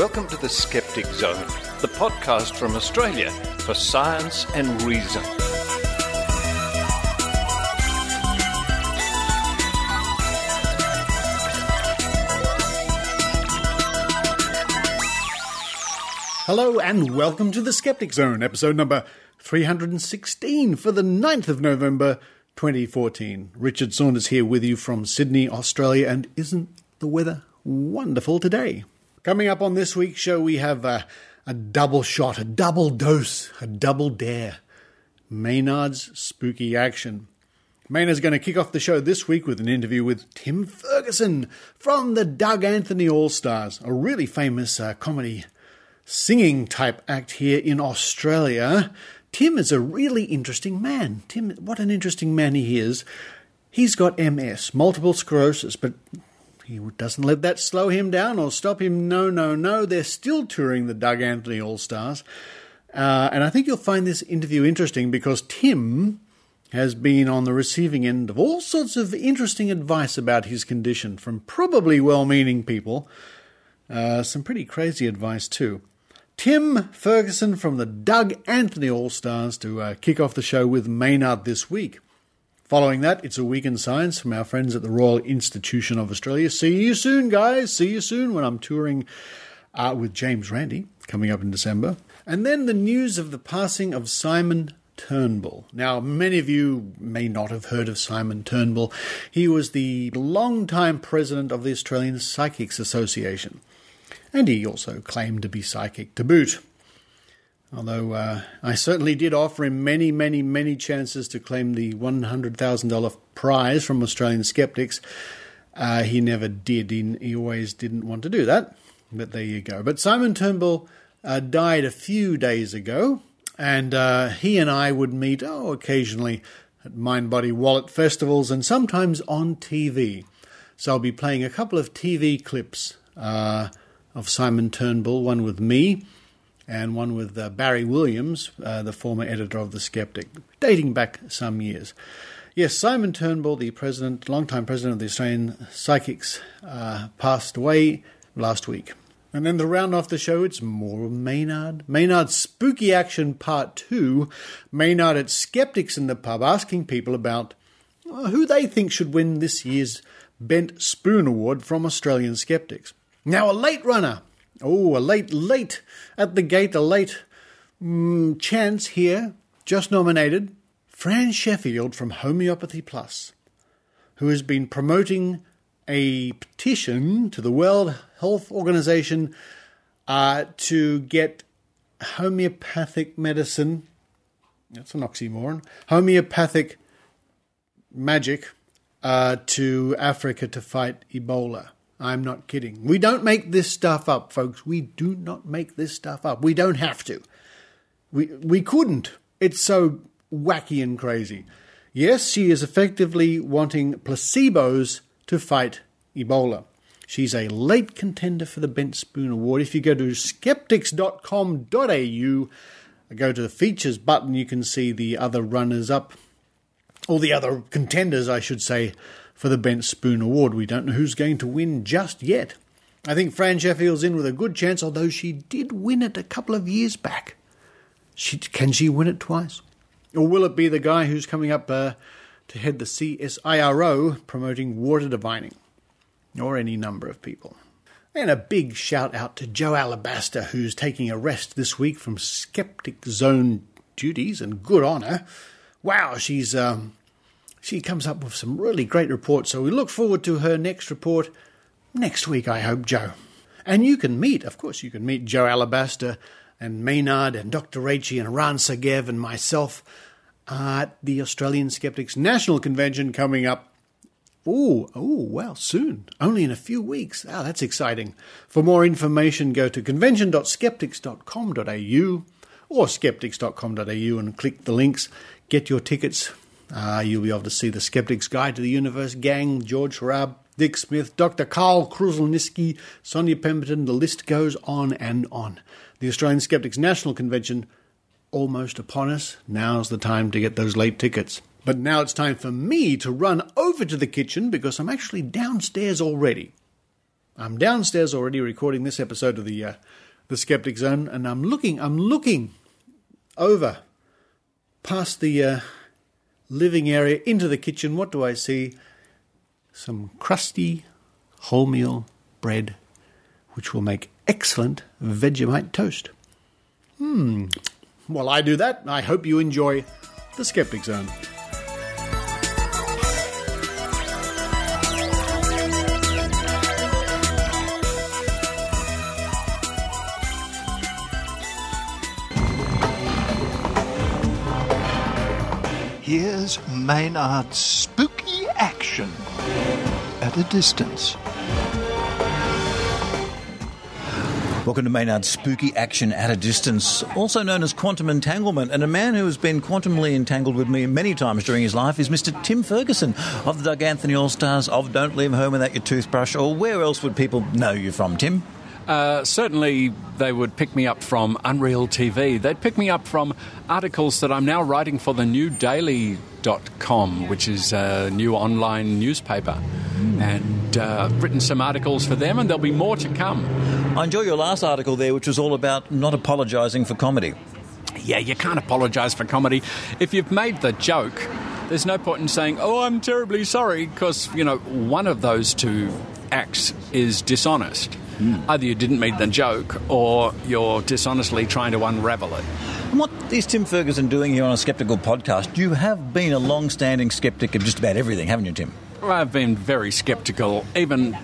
Welcome to the Skeptic Zone, the podcast from Australia for science and reason. Hello and welcome to the Skeptic Zone, episode number 316 for the 9th of November 2014. Richard Saunders here with you from Sydney, Australia, and isn't the weather wonderful today? Coming up on this week's show, we have a double shot, a double dose, a double dare. Maynard's spooky action. Maynard's going to kick off the show this week with an interview with Tim Ferguson from the Doug Anthony All-Stars, a really famous comedy singing type act here in Australia. Tim is a really interesting man. Tim, what an interesting man he is. He's got MS, multiple sclerosis, but he doesn't let that slow him down or stop him. No. They're still touring the Doug Anthony All-Stars. And I think you'll find this interview interesting because Tim has been on the receiving end of all sorts of interesting advice about his condition from probably well-meaning people. Some pretty crazy advice too. Tim Ferguson from the Doug Anthony All-Stars to kick off the show with Maynard this week. Following that, it's a week in science from our friends at the Royal Institution of Australia. See you soon, guys. See you soon when I'm touring with James Randi coming up in December. And then the news of the passing of Simon Turnbull. Now, many of you may not have heard of Simon Turnbull. He was the long-time president of the Australian Psychics Association. And he also claimed to be psychic to boot. Although I certainly did offer him many chances to claim the $100,000 prize from Australian Skeptics. He never did. He always didn't want to do that. But there you go. But Simon Turnbull died a few days ago. And he and I would meet occasionally at Mind Body Wallet festivals and sometimes on TV. So I'll be playing a couple of TV clips of Simon Turnbull, one with me and one with Barry Williams, the former editor of The Skeptic, dating back some years. Yes, Simon Turnbull, the long-time president of the Australian Psychics, passed away last week. And then to round off the show, it's more Maynard. Maynard's Spooky Action Part 2. Maynard at Skeptics in the Pub, asking people about who they think should win this year's Bent Spoon Award from Australian Skeptics. Now, a late runner. A late at the gate, a late chance here. Just nominated Fran Sheffield from Homeopathy Plus, who has been promoting a petition to the World Health Organization to get homeopathic medicine, that's an oxymoron, homeopathic magic to Africa to fight Ebola. I'm not kidding. We don't make this stuff up, folks. We do not make this stuff up. We don't have to. We couldn't. It's so wacky and crazy. Yes, she is effectively wanting placebos to fight Ebola. She's a late contender for the Bent Spoon Award. If you go to skeptics.com.au, go to the features button, you can see the other runners-up, or the other contenders, I should say, for the Bent Spoon Award. We don't know who's going to win just yet. I think Fran Sheffield's in with a good chance, although she did win it a couple of years back. Can she win it twice? Or will it be the guy who's coming up to head the CSIRO promoting water divining? Or any number of people. And a big shout out to Jo Alabaster, who's taking a rest this week from Skeptic Zone duties, and good on her. Wow, she comes up with some really great reports, so we look forward to her next report next week, I hope, Jo. And you can meet Jo Alabaster and Maynard and Dr. Raichi and Ran Sagev and myself at the Australian Skeptics National Convention coming up. Soon. Only in a few weeks. That's exciting. For more information, go to convention.skeptics.com.au or skeptics.com.au and click the links. Get your tickets. You'll be able to see the Skeptics Guide to the Universe gang, George Harab, Dick Smith, Dr. Carl Kruzelniski, Sonia Pemberton. The list goes on and on. The Australian Skeptics National Convention almost upon us. Now's the time to get those late tickets. But now it's time for me to run over to the kitchen because I'm actually downstairs already. I'm downstairs already recording this episode of the Skeptic Zone, and I'm looking over past the living area into the kitchen. What do I see? Some crusty wholemeal bread, which will make excellent Vegemite toast. While I do that, I hope you enjoy the Skeptic Zone. Here's Maynard's spooky action at a distance. Welcome to Maynard's spooky action at a distance, also known as quantum entanglement. And a man who has been quantumly entangled with me many times during his life is Mr. Tim Ferguson of the Doug Anthony All-Stars, of Don't Leave Home Without Your Toothbrush, or where else would people know you from, Tim? Certainly they would pick me up from Unreal TV. They'd pick me up from articles that I'm now writing for the newdaily.com, which is a new online newspaper. And written some articles for them, and there'll be more to come. I enjoy your last article there, which was all about not apologising for comedy. Yeah, you can't apologise for comedy. If you've made the joke, there's no point in saying, oh, I'm terribly sorry, because, one of those two acts is dishonest. Either you didn't mean the joke or you're dishonestly trying to unravel it. And what is Tim Ferguson doing here on a Skeptical podcast? You have been a long-standing skeptic of just about everything, haven't you, Tim? I've been very sceptical, even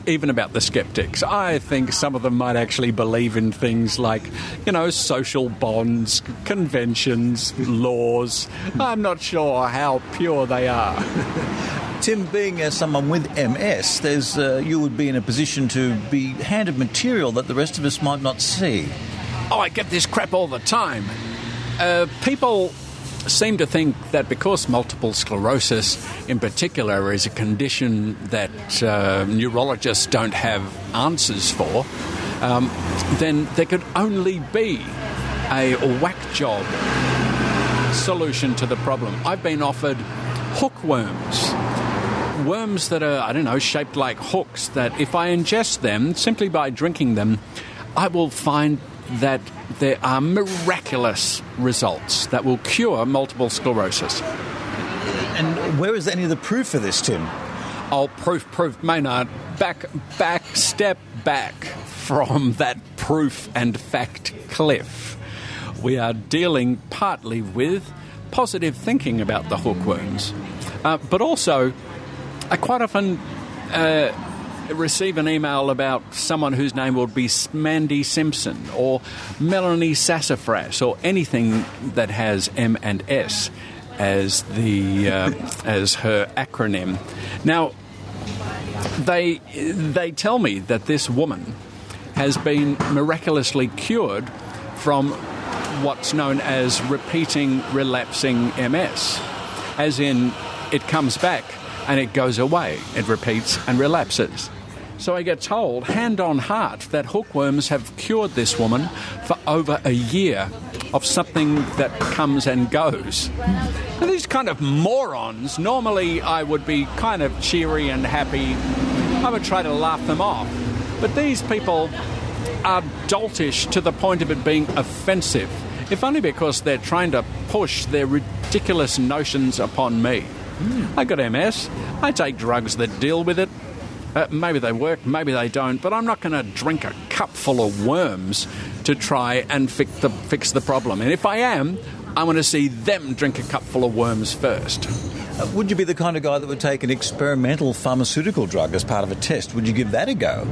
about the skeptics. I think some of them might actually believe in things like, social bonds, conventions, laws. I'm not sure how pure they are. Tim, being someone with MS, you would be in a position to be handed material that the rest of us might not see. Oh, I get this crap all the time. People seem to think that because multiple sclerosis in particular is a condition that neurologists don't have answers for, then there could only be a whack job solution to the problem. I've been offered hookworms. Worms that are, shaped like hooks, that if I ingest them, simply by drinking them, I will find that there are miraculous results that will cure multiple sclerosis. And where is any of the proof for this, Tim? Oh, proof, Maynard. Step back from that proof and fact cliff. We are dealing partly with positive thinking about the hookworms, but also I quite often receive an email about someone whose name will be Mandy Simpson or Melanie Sassafras or anything that has M and S as as her acronym. Now, they tell me that this woman has been miraculously cured from what's known as repeating relapsing MS, as in it comes back and it goes away. It repeats and relapses. So I get told, hand on heart, that hookworms have cured this woman for over a year of something that comes and goes. Now, these kind of morons, normally I would be kind of cheery and happy. I would try to laugh them off. But these people are doltish to the point of it being offensive, if only because they're trying to push their ridiculous notions upon me. I got MS. I take drugs that deal with it. Maybe they work, maybe they don't, but I'm not going to drink a cup full of worms to try and fix the problem. And if I am, I want to see them drink a cup full of worms first. Would you be the kind of guy that would take an experimental pharmaceutical drug as part of a test? Would you give that a go?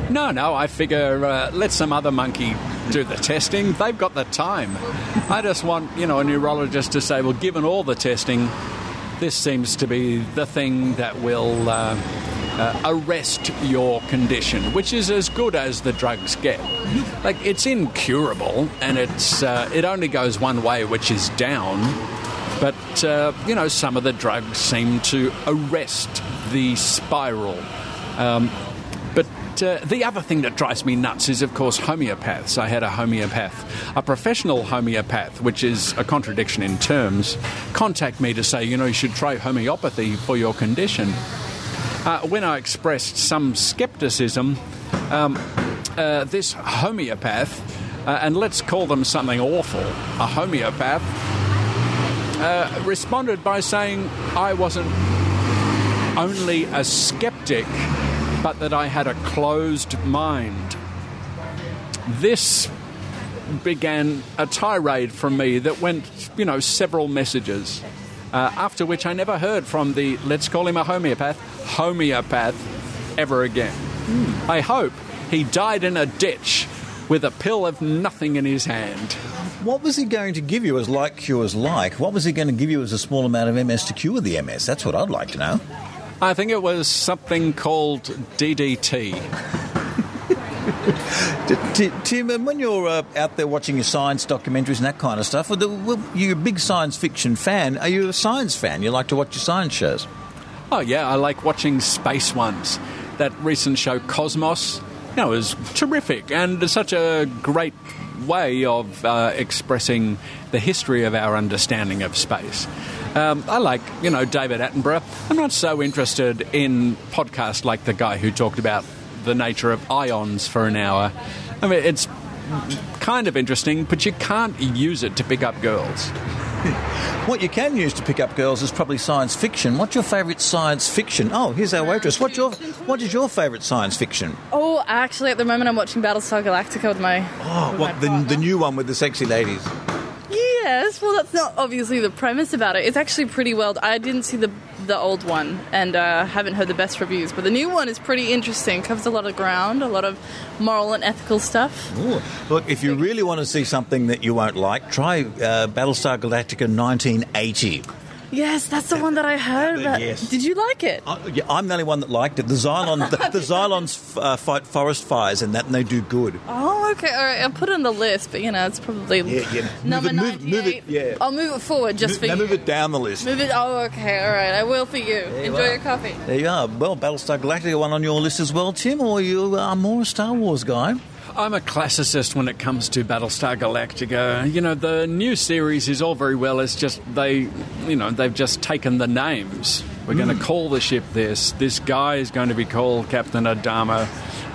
No, I figure let some other monkey do the testing. They've got the time. I just want, a neurologist to say, well, given all the testing, this seems to be the thing that will arrest your condition, which is as good as the drugs get. Like, it's incurable, and it only goes one way, which is down. But, some of the drugs seem to arrest the spiral. But the other thing that drives me nuts is, of course, homeopaths. I had a homeopath, a professional homeopath, which is a contradiction in terms, contact me to say, you should try homeopathy for your condition. When I expressed some scepticism, this homeopath, and let's call them something awful, a homeopath, responded by saying I wasn't only a skeptic, but that I had a closed mind. This began a tirade from me that went, several messages, after which I never heard from the, let's call him a homeopath, ever again. I hope he died in a ditch with a pill of nothing in his hand. What was he going to give you as like cures like? What was he going to give you as a small amount of MS to cure the MS? That's what I'd like to know. I think it was something called DDT. Tim, and when you're out there watching your science documentaries and that kind of stuff, you're a big science fiction fan. Are you a science fan? You like to watch your science shows? Oh, yeah, I like watching space ones. That recent show, Cosmos, was terrific and such a great way of expressing the history of our understanding of space. I like, David Attenborough. I'm not so interested in podcasts like the guy who talked about the nature of ions for an hour. I mean, it's kind of interesting, but you can't use it to pick up girls. What you can use to pick up girls is probably science fiction. What's your favourite science fiction? Oh, here's our waitress. What is your favourite science fiction? Oh, actually, at the moment I'm watching Battlestar Galactica with my... Oh, what, the new one with the sexy ladies? Yes, well, that's not obviously the premise about it. It's actually pretty well... I didn't see the old one and haven't heard the best reviews, but the new one is pretty interesting. Covers a lot of ground, a lot of moral and ethical stuff. Ooh. Look, if you really want to see something that you won't like, try Battlestar Galactica 1980. Yes, that's the one that I heard about. Yes. Did you like it? Yeah, I'm the only one that liked it. The Xylons fight forest fires and they do good. Oh, okay. All right. I'll put it on the list, but, it's probably number 98. Move it, yeah. I'll move it forward just for you. Move it down the list. Move it. Oh, okay. All right. I will for you. Enjoy your coffee. There you are. Well, Battlestar Galactica one on your list as well, Tim, or you are more a Star Wars guy? I'm a classicist when it comes to Battlestar Galactica. The new series is all very well. It's just they've just taken the names. We're going to call the ship this. This guy is going to be called Captain Adama.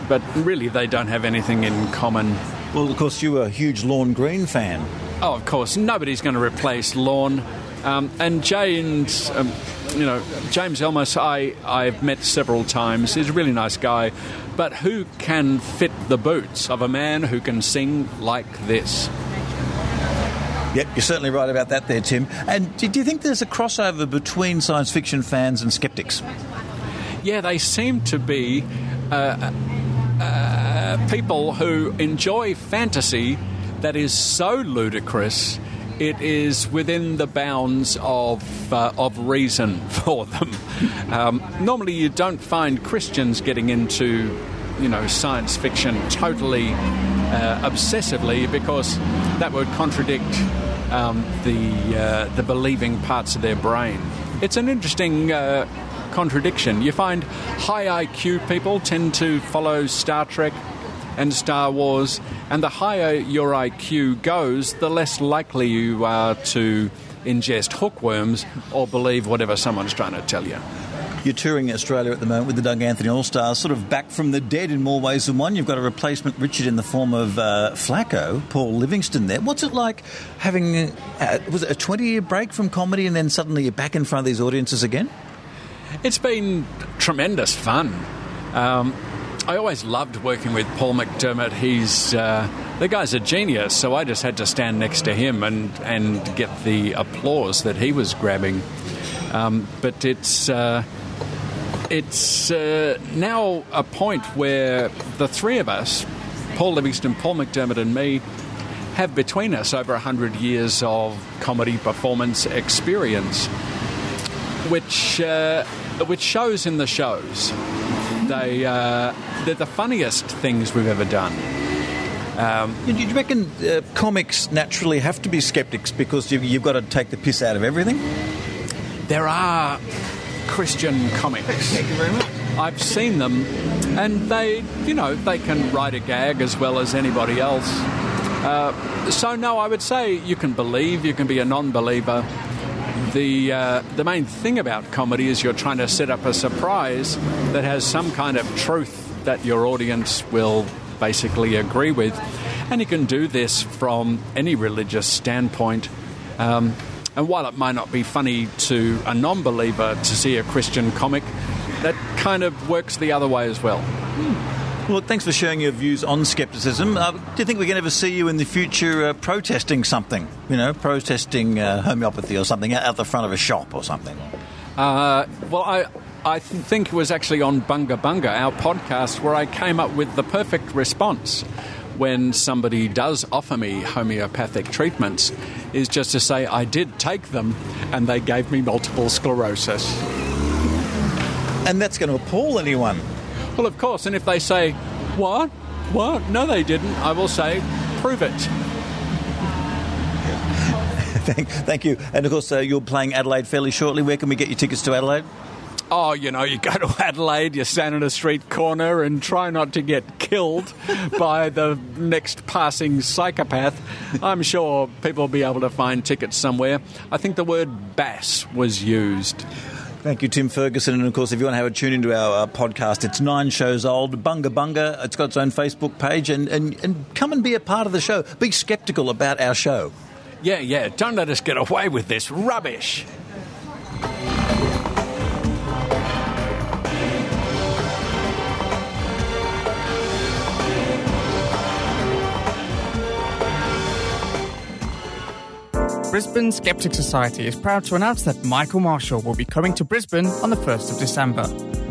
But really, they don't have anything in common. Well, of course, you were a huge Lorne Greene fan. Oh, of course. Nobody's going to replace Lorne. And James Elmas, I've met several times. He's a really nice guy. But who can fit the boots of a man who can sing like this? Yep, you're certainly right about that there, Tim. And do you think there's a crossover between science fiction fans and skeptics? Yeah, they seem to be people who enjoy fantasy that is so ludicrous it is within the bounds of reason for them. Normally you don't find Christians getting into, science fiction totally obsessively, because that would contradict the believing parts of their brain. It's an interesting contradiction. You find high IQ people tend to follow Star Trek and Star Wars, and the higher your IQ goes, the less likely you are to ingest hookworms or believe whatever someone's trying to tell you. You're touring Australia at the moment with the Doug Anthony All-Stars, sort of back from the dead in more ways than one. You've got a replacement Richard in the form of Flacco, Paul Livingston there. What's it like having, was it a 20-year break from comedy and then suddenly you're back in front of these audiences again? It's been tremendous fun. I always loved working with Paul McDermott. The guy's a genius, so I just had to stand next to him and get the applause that he was grabbing. But it's now a point where the three of us, Paul Livingston, Paul McDermott and me, have between us over 100 years of comedy performance experience, which shows in the shows. They're the funniest things we've ever done. Do you reckon comics naturally have to be skeptics because you've got to take the piss out of everything? There are Christian comics. Thank you very much. I've seen them, and they can write a gag as well as anybody else. So no, I would say you can believe, you can be a non-believer. The main thing about comedy is you're trying to set up a surprise that has some kind of truth that your audience will basically agree with. And you can do this from any religious standpoint. And while it might not be funny to a non-believer to see a Christian comic, that kind of works the other way as well. Well, thanks for sharing your views on skepticism. Do you think we can ever see you in the future protesting something? Protesting homeopathy or something out the front of a shop or something? Well, I think it was actually on Bunga Bunga, our podcast, where I came up with the perfect response when somebody does offer me homeopathic treatments, is just to say I did take them and they gave me multiple sclerosis. And that's going to appall anyone. Well, of course, and if they say, what? No, they didn't, I will say, prove it. Thank you. And, of course, you're playing Adelaide fairly shortly. Where can we get your tickets to Adelaide? Oh, you go to Adelaide, you stand on a street corner and try not to get killed by the next passing psychopath. I'm sure people will be able to find tickets somewhere. I think the word bass was used. Thank you, Tim Ferguson. And, of course, if you want to have a tune into our podcast, it's 9 shows old, Bunga Bunga. It's got its own Facebook page. And come and be a part of the show. Be sceptical about our show. Yeah. Don't let us get away with this rubbish. Brisbane Skeptic Society is proud to announce that Michael Marshall will be coming to Brisbane on the 1st of December.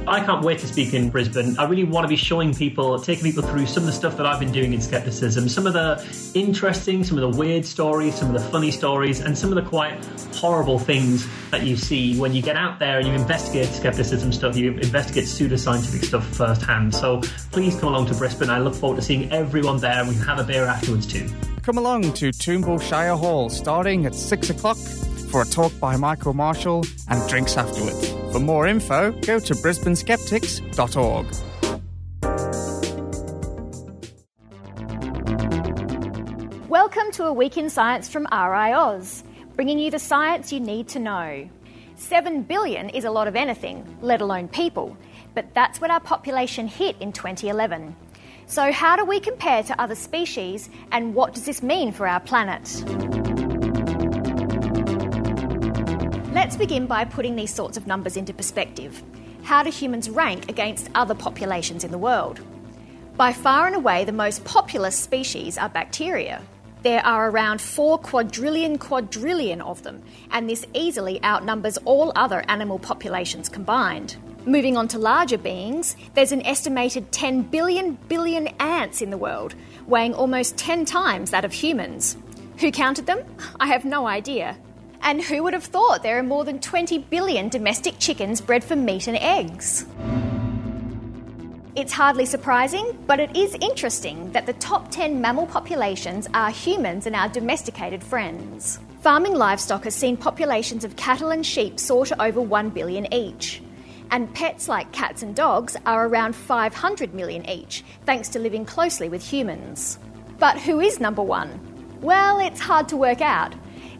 I can't wait to speak in Brisbane. I really want to be showing people, taking people through some of the stuff that I've been doing in skepticism, some of the interesting, some of the weird stories, some of the funny stories, and some of the quite horrible things that you see when you get out there and you investigate skepticism stuff, you investigate pseudoscientific stuff firsthand. So please come along to Brisbane. I look forward to seeing everyone there, and we can have a beer afterwards too. Come along to Turnbull Shire Hall starting at 6 o'clock for a talk by Michael Marshall and drinks afterwards. For more info, go to brisbaneskeptics.org. Welcome to A Week in Science from RiAus, bringing you the science you need to know. 7 billion is a lot of anything, let alone people, but that's what our population hit in 2011. So how do we compare to other species, and what does this mean for our planet? Let's begin by putting these sorts of numbers into perspective. How do humans rank against other populations in the world? By far and away, the most populous species are bacteria. There are around 4 quadrillion of them, and this easily outnumbers all other animal populations combined. Moving on to larger beings, there's an estimated 10 billion ants in the world, weighing almost 10 times that of humans. Who counted them? I have no idea. And who would have thought there are more than 20 billion domestic chickens bred for meat and eggs? It's hardly surprising, but it is interesting that the top 10 mammal populations are humans and our domesticated friends. Farming livestock has seen populations of cattle and sheep soar to over 1 billion each. And pets like cats and dogs are around 500 million each, thanks to living closely with humans. But who is number one? Well, it's hard to work out.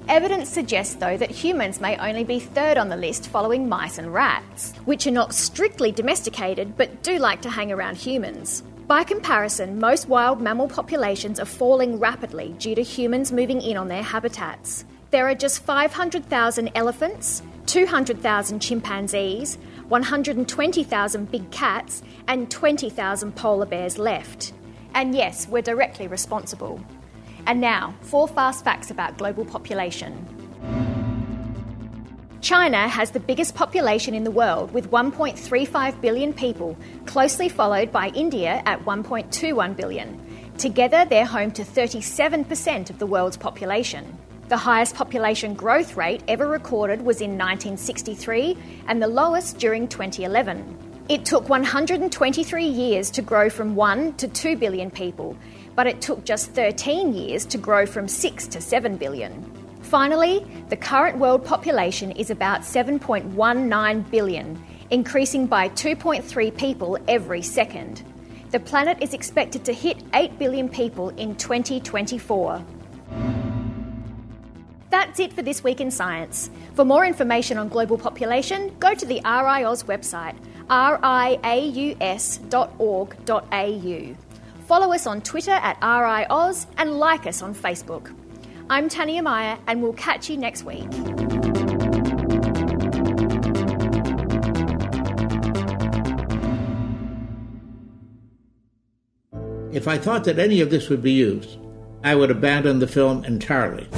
Evidence suggests, though, that humans may only be third on the list following mice and rats, which are not strictly domesticated but do like to hang around humans. By comparison, most wild mammal populations are falling rapidly due to humans moving in on their habitats. There are just 500,000 elephants, 200,000 chimpanzees, 120,000 big cats, and 20,000 polar bears left. And yes, we're directly responsible. And now, 4 fast facts about global population. China has the biggest population in the world with 1.35 billion people, closely followed by India at 1.21 billion. Together, they're home to 37% of the world's population. The highest population growth rate ever recorded was in 1963 and the lowest during 2011. It took 123 years to grow from 1 to 2 billion people, but it took just 13 years to grow from 6 to 7 billion. Finally, the current world population is about 7.19 billion, increasing by 2.3 people every second. The planet is expected to hit 8 billion people in 2024. That's it for this week in science. For more information on global population, go to the RiAus website, riaus.org.au. Follow us on Twitter at RiAus and like us on Facebook. I'm Tania Meyer, and we'll catch you next week. If I thought that any of this would be used, I would abandon the film entirely.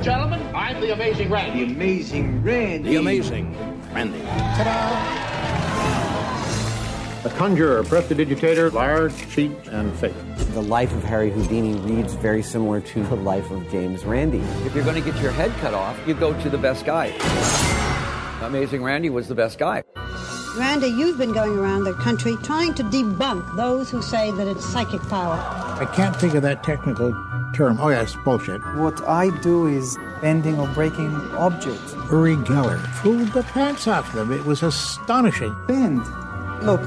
Gentlemen, I'm the Amazing Randy. The Amazing Randy. The Amazing Randy. Ta-da! A conjurer, prestidigitator, liar, cheat, and fake. The life of Harry Houdini reads very similar to the life of James Randi. If you're going to get your head cut off, you go to the best guy. Amazing Randy was the best guy. Randy, you've been going around the country trying to debunk those who say that it's psychic power. I can't think of that technical term. Oh, yes, bullshit. What I do is bending or breaking objects. Uri Geller fooled the pants off them. It was astonishing. Bend. Look.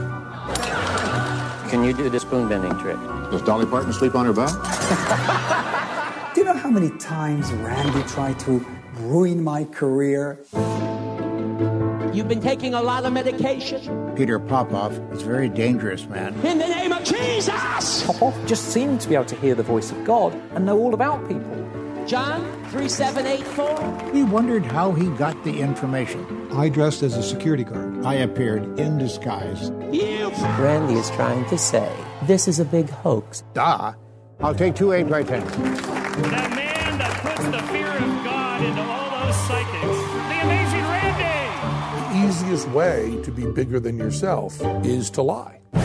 Can you do the spoon bending trick? Does Dolly Parton sleep on her back? Do you know how many times Randy tried to ruin my career? You've been taking a lot of medication. Peter Popoff is a very dangerous man. In the name of Jesus! Popoff just seemed to be able to hear the voice of God and know all about people. John 3784. We wondered how he got the information. I dressed as a security guard. I appeared in disguise. Randy is trying to say, this is a big hoax. Duh. I'll take 2 8 right then. That man that puts the fear of God into all those psychics. The Amazing Randy! The easiest way to be bigger than yourself is to lie. I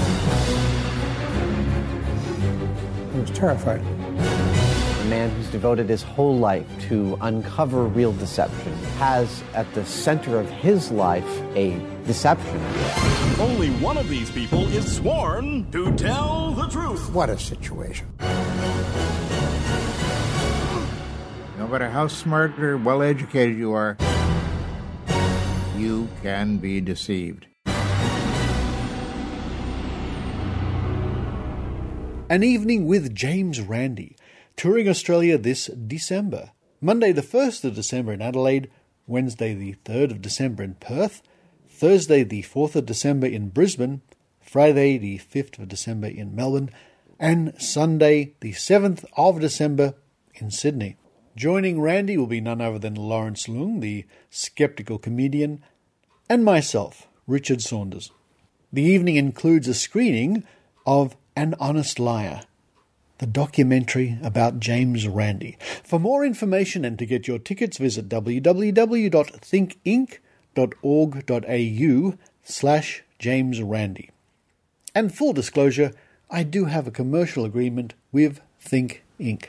was terrified. A man who's devoted his whole life to uncover real deception has at the center of his life a deception. Only one of these people is sworn to tell the truth. What a situation. No matter how smart or well-educated you are, you can be deceived. An Evening with James Randi, touring Australia this December. Monday the 1st of December in Adelaide, Wednesday the 3rd of December in Perth, Thursday the 4th of December in Brisbane, Friday the 5th of December in Melbourne, and Sunday the 7th of December in Sydney. Joining Randy will be none other than Lawrence Leung, the skeptical comedian, and myself, Richard Saunders. The evening includes a screening of An Honest Liar, the documentary about James Randi. For more information and to get your tickets, visit www.thinkinc.org.au/James Randi. And full disclosure, I do have a commercial agreement with Think Inc.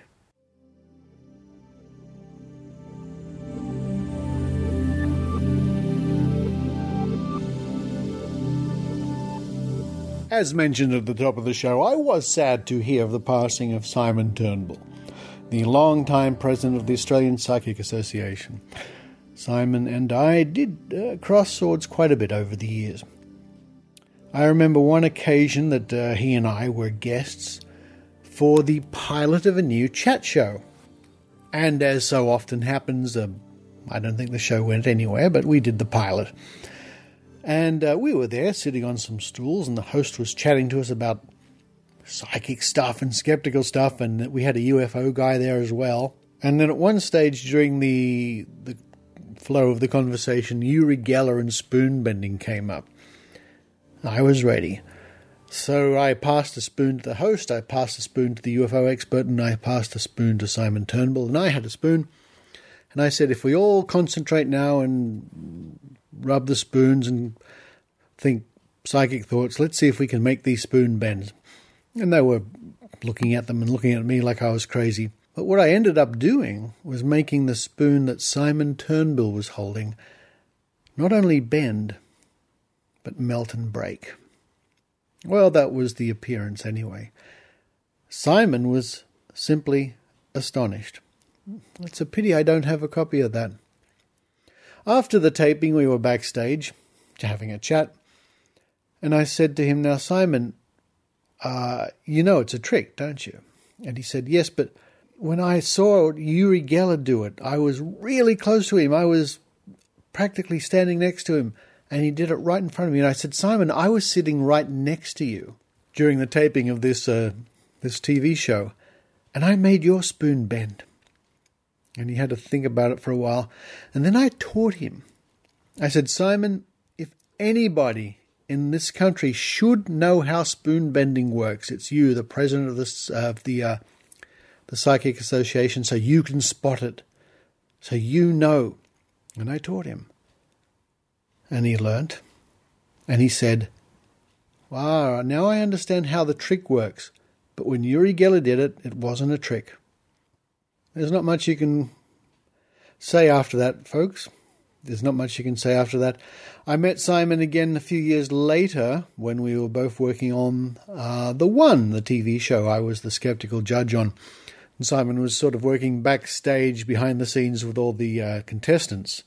As mentioned at the top of the show, I was sad to hear of the passing of Simon Turnbull, the long-time president of the Australian Psychic Association. Simon and I did cross swords quite a bit over the years. I remember one occasion that he and I were guests for the pilot of a new chat show. And as so often happens, I don't think the show went anywhere, but we did the pilot. And we were there sitting on some stools, and the host was chatting to us about psychic stuff and skeptical stuff, and we had a UFO guy there as well. And then at one stage during the flow of the conversation, Uri Geller and spoon bending came up. I was ready. So I passed a spoon to the host, I passed a spoon to the UFO expert, and I passed a spoon to Simon Turnbull, and I had a spoon. And I said, if we all concentrate now and rub the spoons and think psychic thoughts, let's see if we can make these spoon bends. And they were looking at them and looking at me like I was crazy. But what I ended up doing was making the spoon that Simon Turnbull was holding not only bend, but melt and break. Well, that was the appearance anyway. Simon was simply astonished. It's a pity I don't have a copy of that. After the taping, we were backstage, having a chat, and I said to him, now, Simon, you know it's a trick, don't you? And he said, yes, but when I saw Uri Geller do it, I was really close to him. I was practically standing next to him, and he did it right in front of me. And I said, Simon, I was sitting right next to you during the taping of this TV show, and I made your spoon bend. And he had to think about it for a while. And then I taught him. I said, Simon, if anybody in this country should know how spoon bending works, it's you, the president of the Psychic Association, so you can spot it, so you know. And I taught him. And he learnt. And he said, wow, now I understand how the trick works. But when Uri Geller did it, it wasn't a trick. There's not much you can say after that, folks. There's not much you can say after that. I met Simon again a few years later when we were both working on The One, the TV show I was the skeptical judge on. And Simon was sort of working backstage behind the scenes with all the contestants.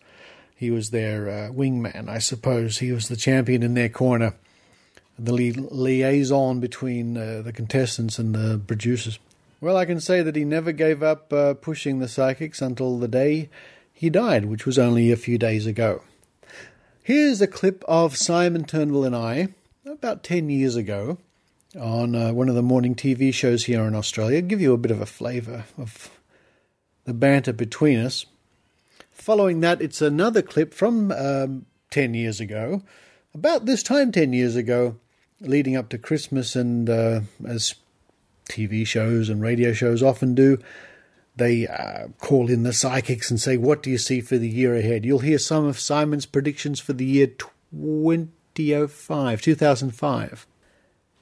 He was their wingman, I suppose. He was the champion in their corner, the liaison between the contestants and the producers. Well, I can say that he never gave up pushing the psychics until the day he died, which was only a few days ago. Here's a clip of Simon Turnbull and I, about 10 years ago, on one of the morning TV shows here in Australia. Give you a bit of a flavour of the banter between us. Following that, it's another clip from 10 years ago, about this time 10 years ago, leading up to Christmas, and as TV shows and radio shows often do, they call in the psychics and say, what do you see for the year ahead? You'll hear some of Simon's predictions for the year 2005.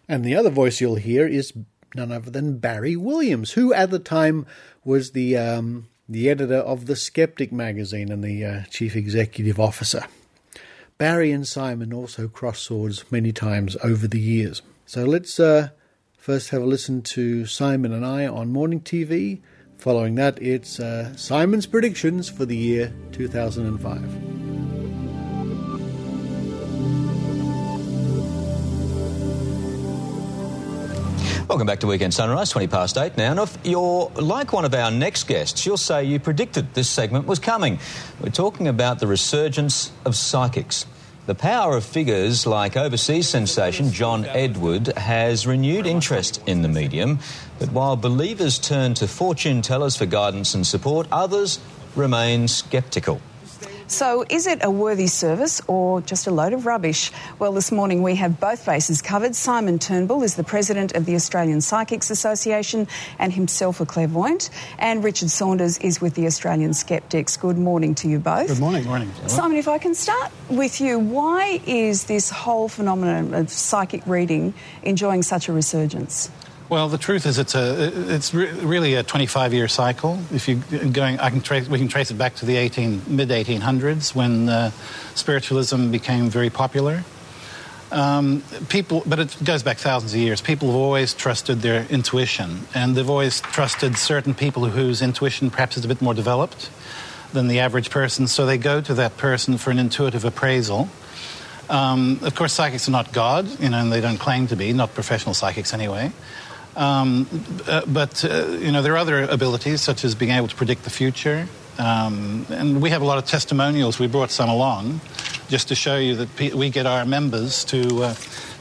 And the other voice you'll hear is none other than Barry Williams, who at the time was the editor of the Skeptic magazine and the chief executive officer. Barry and Simon also crossed swords many times over the years. So let's first have a listen to Simon and I on morning TV. Following that, it's Simon's predictions for the year 2005. Welcome back to Weekend Sunrise, 20 past 8 now. And if you're like one of our next guests, you'll say you predicted this segment was coming. We're talking about the resurgence of psychics. The power of figures like overseas sensation John Edward has renewed interest in the medium. But while believers turn to fortune tellers for guidance and support, others remain sceptical. So is it a worthy service or just a load of rubbish? Well, this morning we have both bases covered. Simon Turnbull is the president of the Australian Psychics Association and himself a clairvoyant. And Richard Saunders is with the Australian Skeptics. Good morning to you both. Good morning. Good morning. Simon, if I can start with you, why is this whole phenomenon of psychic reading enjoying such a resurgence? Well, the truth is, it's really a 25-year cycle. If you're going, we can trace it back to the mid 1800s when spiritualism became very popular. But it goes back thousands of years. People have always trusted their intuition, and they've always trusted certain people whose intuition perhaps is a bit more developed than the average person. So they go to that person for an intuitive appraisal. Of course, psychics are not God, and they don't claim to be, not professional psychics anyway. But there are other abilities, such as being able to predict the future. And we have a lot of testimonials. We brought some along just to show you that we get our members to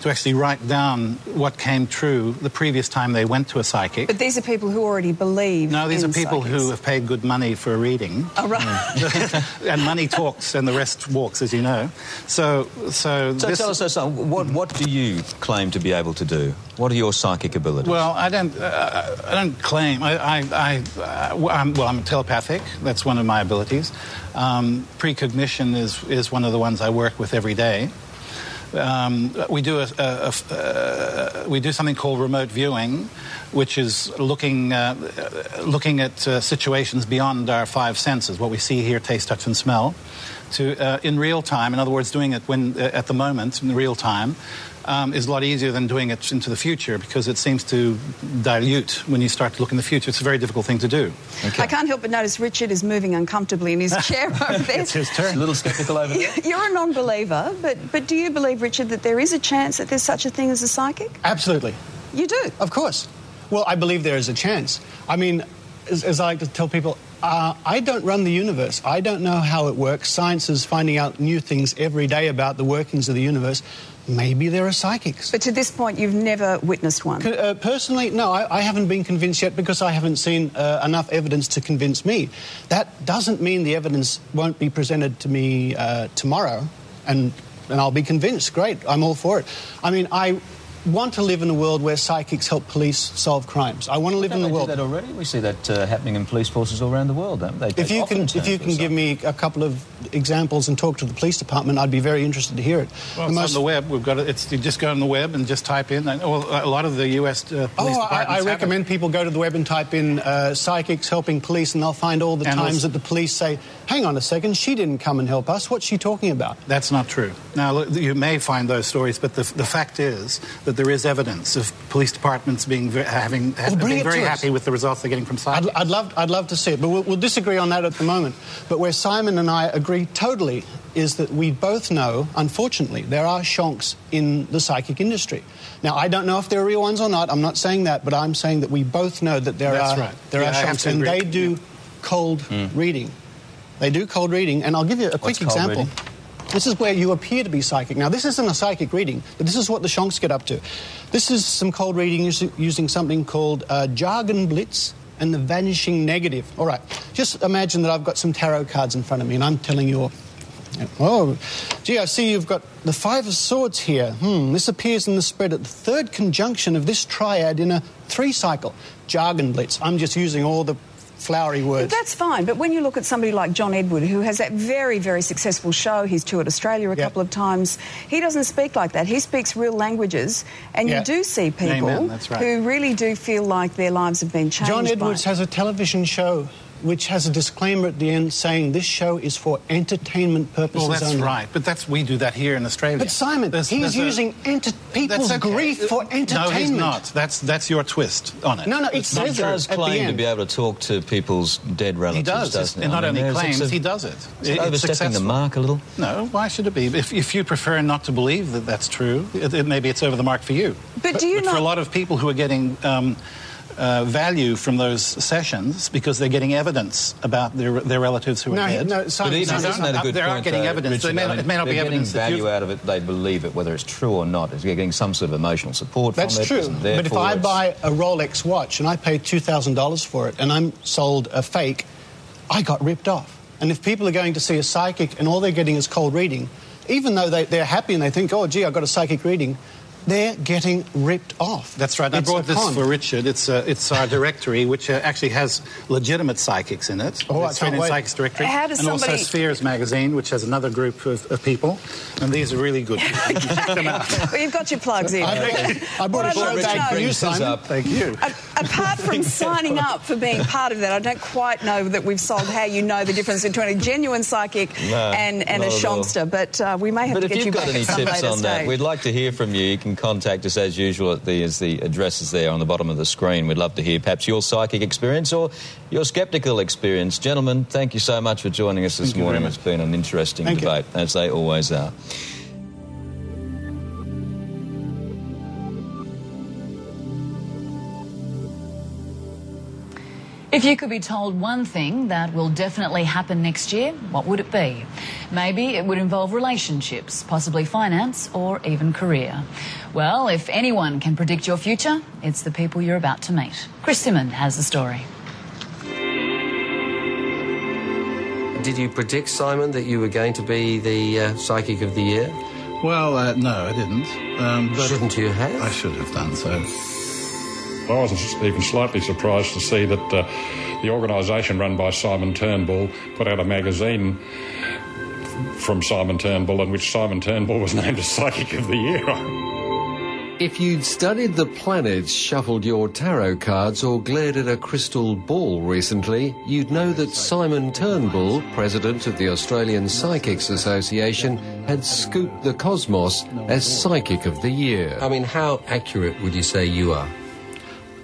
actually write down what came true the previous time they went to a psychic. But these are people who already believe. No, these in are people psychics. who have paid good money for a reading. Oh, right. And money talks and the rest walks, as you know. So tell us, what do you claim to be able to do? What are your psychic abilities? Well, I don't claim. I'm telepathic. That's one of my abilities. Precognition is one of the ones I work with every day. We do something called remote viewing, which is looking at situations beyond our five senses, what we see, hear, taste, touch, and smell, in real time. In other words, doing it at the moment in real time is a lot easier than doing it into the future, because it seems to dilute when you start to look in the future. It's a very difficult thing to do. Okay. I can't help but notice Richard is moving uncomfortably in his chair over there. It's his turn. A little sceptical over there. You're a non-believer, but do you believe, Richard, that there is a chance that there's such a thing as a psychic? Absolutely. You do? Of course. Well, I believe there is a chance. I mean, as I like to tell people, I don't run the universe. I don't know how it works. Science is finding out new things every day about the workings of the universe. Maybe there are psychics. But to this point, you've never witnessed one? Personally, no, I haven't been convinced yet because I haven't seen enough evidence to convince me. That doesn't mean the evidence won't be presented to me tomorrow, and I'll be convinced. Great, I'm all for it. I mean, I want to live in a world where psychics help police solve crimes. I want to live in a world... They do that already? We see that happening in police forces all around the world, don't they? If you can give me a couple of examples and talk to the police department, I'd be very interested to hear it. Well, it's on the web. We've got it. You just go on the web and just type in. A lot of the US police departments I recommend people go to the web and type in psychics helping police, and they'll find all the times that the police say, hang on a second, she didn't come and help us. What's she talking about? That's not true. Now, look, you may find those stories, but the fact is that there is evidence of police departments being very happy with the results they're getting from psychics. I'd love to see it, but we'll disagree on that at the moment. But where Simon and I agree totally is that we both know, unfortunately, there are shonks in the psychic industry. Now, I don't know if they're real ones or not. I'm not saying that, but I'm saying that we both know that there are shonks, and they do cold reading. They do cold reading, and I'll give you a quick example. This is where you appear to be psychic. Now, this isn't a psychic reading, but this is what the shonks get up to. This is some cold reading using something called jargon blitz and the vanishing negative. All right, just imagine that I've got some tarot cards in front of me, and I'm telling you, oh, gee, I see you've got the Five of Swords here. This appears in the spread at the third conjunction of this triad in a 3-cycle. Jargon blitz. I'm just using all the flowery words. That's fine, but when you look at somebody like John Edward, who has that very, very successful show, he's toured Australia a couple of times, he doesn't speak like that. He speaks real languages, and you do see people who really do feel like their lives have been changed. John Edwards has a television show which has a disclaimer at the end saying this show is for entertainment purposes only. Well, that's right, but we do that here in Australia. But Simon, he's using people's grief for entertainment. No, he's not. That's your twist on it. No, it says he does claim to be able to talk to people's dead relatives, doesn't he? He not only claims, he does it. It's overstepping the mark a little? No, why should it be? If you prefer not to believe that that's true, maybe it's over the mark for you. But do you for a lot of people who are getting value from those sessions because they're getting evidence about their relatives who are dead. But isn't that a good point? They are getting evidence. Richard, it may not be evidence. They're getting value out of it. They believe it, whether it's true or not. They're getting some sort of emotional support from it. That's true. But if I buy a Rolex watch and I pay $2,000 for it and I'm sold a fake, I got ripped off. And if people are going to see a psychic and all they're getting is cold reading, even though they're happy and they think, oh, gee, I got a psychic reading, they're getting ripped off. That's right. I brought this for Richard. It's our directory, which actually has legitimate psychics in it. Oh, Australian Psychics Directory. How does somebody... also Spheres magazine, which has another group of people. And these are really good. You can check them out. Well, you've got your plugs in. I brought a show bag for you, Simon. Thank you. Apart from signing up for being part of that, I don't quite know that we've solved how you know the difference between a genuine psychic and a shonkster. But we may have to get you back at some later stage. But if you've got any tips on that, we'd like to hear from you. You can contact us as usual at the addresses there on the bottom of the screen. We'd love to hear perhaps your psychic experience or your sceptical experience. Gentlemen, thank you so much for joining us this morning. It's been an interesting debate, as they always are. If you could be told one thing that will definitely happen next year, what would it be? Maybe it would involve relationships, possibly finance, or even career. Well, if anyone can predict your future, it's the people you're about to meet. Chris Simmons has the story. Did you predict, Simon, that you were going to be the Psychic of the Year? Well, no, I didn't. But shouldn't you have? I should have done so. I was even slightly surprised to see that the organisation run by Simon Turnbull put out a magazine from Simon Turnbull in which Simon Turnbull was named as Psychic of the Year. If you'd studied the planets, shuffled your tarot cards or glared at a crystal ball recently, you'd know that Simon Turnbull, president of the Australian Psychics Association, had scooped the cosmos as Psychic of the Year. I mean, how accurate would you say you are?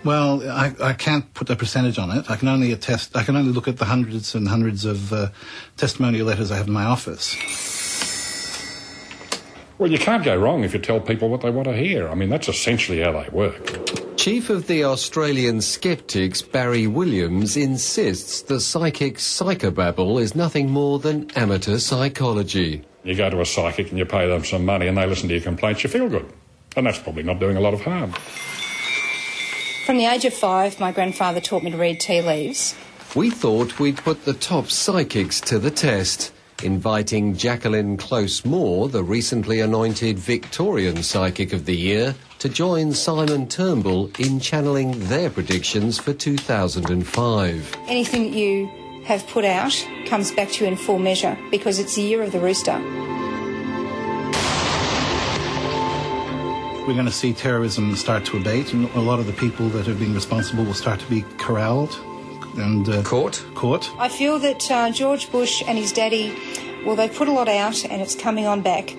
Well, I can't put a percentage on it. I can only look at the hundreds and hundreds of testimonial letters I have in my office. Well, you can't go wrong if you tell people what they want to hear. I mean, that's essentially how they work. Chief of the Australian Skeptics, Barry Williams, insists the psychic's psychobabble is nothing more than amateur psychology. You go to a psychic and you pay them some money and they listen to your complaints, you feel good. And that's probably not doing a lot of harm. From the age of 5, my grandfather taught me to read tea leaves. We thought we'd put the top psychics to the test, inviting Jacqueline Close-Moore, the recently anointed Victorian Psychic of the Year, to join Simon Turnbull in channeling their predictions for 2005. Anything that you have put out comes back to you in full measure because it's the year of the rooster. We're going to see terrorism start to abate, and a lot of the people that have been responsible will start to be corralled and caught. I feel that George Bush and his daddy, well, they've put a lot out and it's coming on back.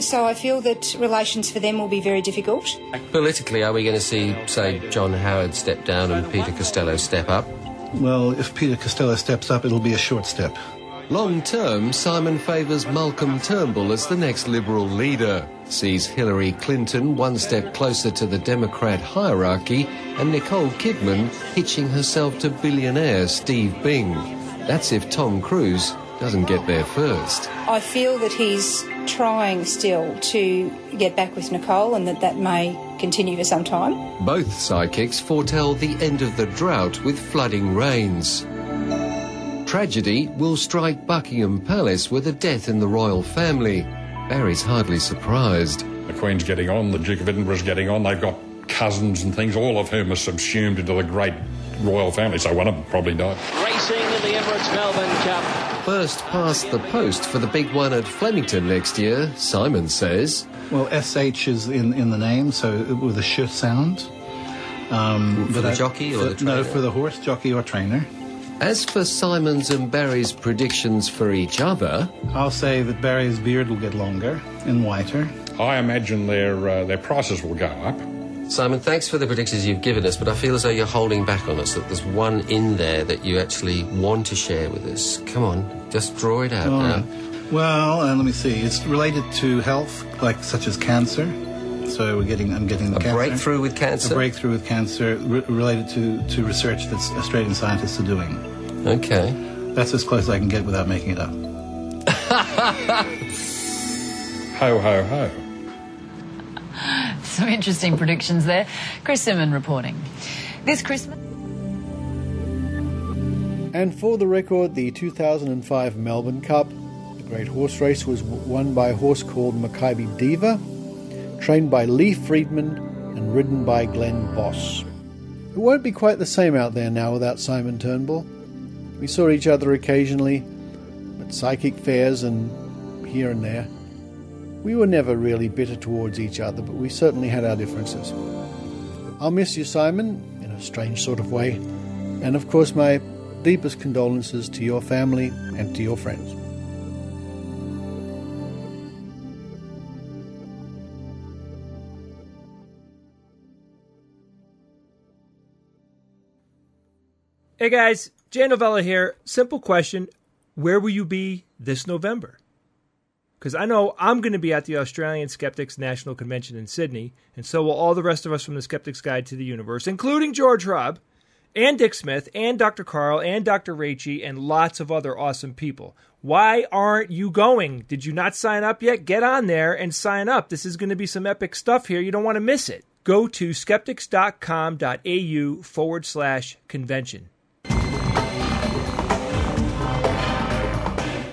So I feel that relations for them will be very difficult. Politically, are we going to see, say, John Howard step down and Peter Costello step up? Well, if Peter Costello steps up, it'll be a short step. Long term, Simon favours Malcolm Turnbull as the next Liberal leader, sees Hillary Clinton one step closer to the Democrat hierarchy, and Nicole Kidman hitching herself to billionaire Steve Bing. That's if Tom Cruise doesn't get there first. I feel that he's trying still to get back with Nicole and that may continue for some time. Both psychics foretell the end of the drought with flooding rains. Tragedy will strike Buckingham Palace with a death in the royal family. Barry's hardly surprised. The Queen's getting on, the Duke of Edinburgh's getting on, they've got cousins and things, all of whom are subsumed into the great royal family, so one of them probably died. Racing in the Emirates Melbourne Cup. First past the post for the big one at Flemington next year, Simon says. Well, SH is in the name, so with a sh sound. For the jockey or the trainer? No, for the horse, jockey or trainer. As for Simon's and Barry's predictions for each other... I'll say that Barry's beard will get longer and whiter. I imagine their prices will go up. Simon, thanks for the predictions you've given us, but I feel as though you're holding back on us, that there's one in there that you actually want to share with us. Come on, just draw it out now. Right. Well, let me see. It's related to health, such as cancer. So I'm getting the cancer. A breakthrough with cancer? A breakthrough with cancer related to research that Australian scientists are doing. Okay. That's as close as I can get without making it up. Ho, ho, ho. Some interesting predictions there. Chris Simon reporting. This Christmas... And for the record, the 2005 Melbourne Cup, the great horse race, was won by a horse called Maccabi Diva, trained by Lee Friedman and ridden by Glenn Boss. It won't be quite the same out there now without Simon Turnbull. We saw each other occasionally at psychic fairs and here and there. We were never really bitter towards each other, but we certainly had our differences. I'll miss you, Simon, in a strange sort of way, and of course my deepest condolences to your family and to your friends. Hey guys, Jay Novella here. Simple question. Where will you be this November? Because I know I'm going to be at the Australian Skeptics National Convention in Sydney, and so will all the rest of us from the Skeptics Guide to the Universe, including George Hrubb, and Dick Smith, and Dr. Carl, and Dr. Raichi, and lots of other awesome people. Why aren't you going? Did you not sign up yet? Get on there and sign up. This is going to be some epic stuff here. You don't want to miss it. Go to skeptics.com.au/convention.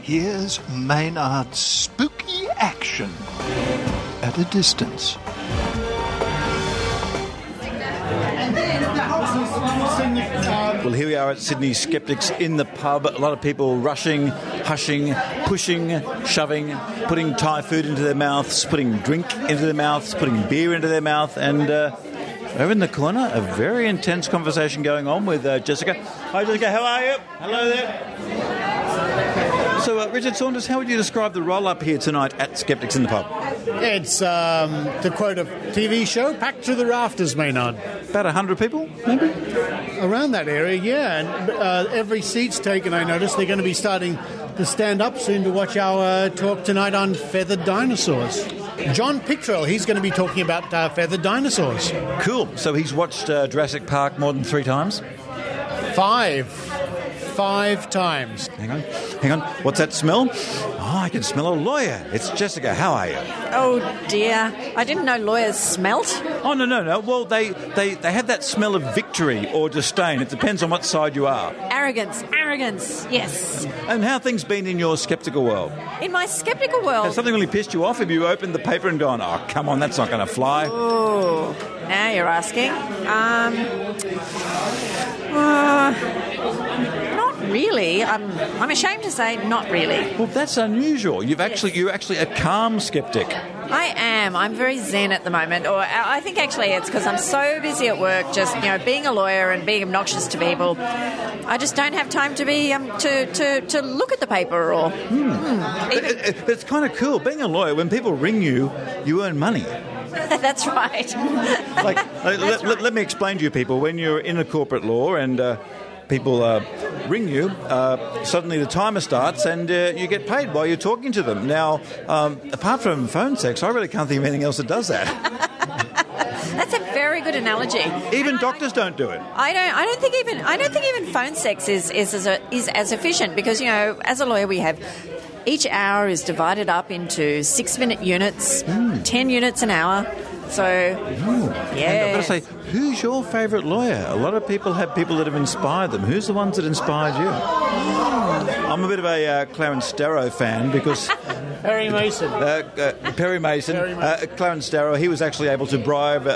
Here's Maynard's spooky action at a distance. Well, here we are at Sydney Skeptics in the pub. A lot of people rushing, hushing, pushing, shoving, putting Thai food into their mouths, putting drink into their mouths, putting beer into their mouth, and over in the corner, a very intense conversation going on with Jessica. Hi, Jessica. How are you? Hello there. So, Richard Saunders, how would you describe the roll-up here tonight at Skeptics in the Pub? It's, to quote a TV show, packed to the rafters, Maynard. About 100 people, maybe? Around that area, yeah. And every seat's taken, I noticed. They're going to be starting to stand up soon to watch our talk tonight on feathered dinosaurs. John Pictrell, he's going to be talking about feathered dinosaurs. Cool. So he's watched Jurassic Park more than 3 times? 5 times. Hang on. What's that smell? Oh, I can smell a lawyer. It's Jessica. How are you? Oh, dear. I didn't know lawyers smelt. Oh, no. Well, they have that smell of victory or disdain. It depends on what side you are. Arrogance, yes. And how have things been in your sceptical world? In my sceptical world... Has something really pissed you off? Have you opened the paper and gone, oh, come on, that's not going to fly? Oh, now you're asking. Not really. I'm ashamed to say not really. Well, that's unusual. You're actually a calm skeptic. I am. I'm very zen at the moment. Or I think actually it's because I'm so busy at work, just being a lawyer and being obnoxious to people. I just don't have time to be to look at the paper or. It's kind of cool being a lawyer. When people ring you, you earn money. That's right. Let me explain to you people. When you're in a corporate law and people ring you, suddenly the timer starts and you get paid while you're talking to them. Now, apart from phone sex, I really can't think of anything else that does that. That's a very good analogy. Even doctors don't do it. I don't think even phone sex is as efficient because as a lawyer we have. Each hour is divided up into 6-minute units, 10 units an hour. So, yeah. And I've got to say, who's your favourite lawyer? A lot of people have people that have inspired them. Who's the ones that inspired you? I'm a bit of a Clarence Darrow fan because... Perry Mason. Clarence Darrow, he was actually able to bribe